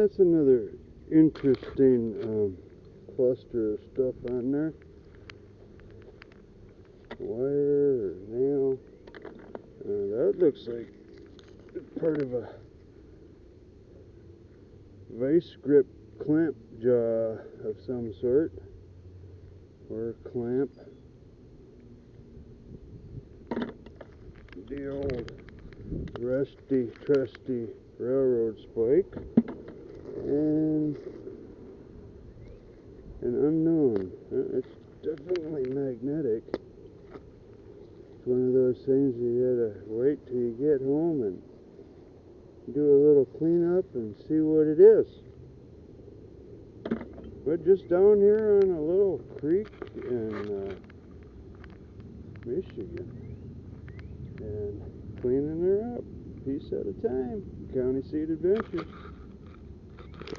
that's another interesting cluster of stuff on there. Wire or nail. That looks like part of a vice grip clamp jaw of some sort, or clamp. The old rusty, trusty railroad spike, and an unknown. It's definitely magnetic. It's one of those things you gotta wait till you get home and do a little cleanup and see what it is. But just down here on a little creek in Michigan, and cleaning her up, piece at a time. County Seat Adventures.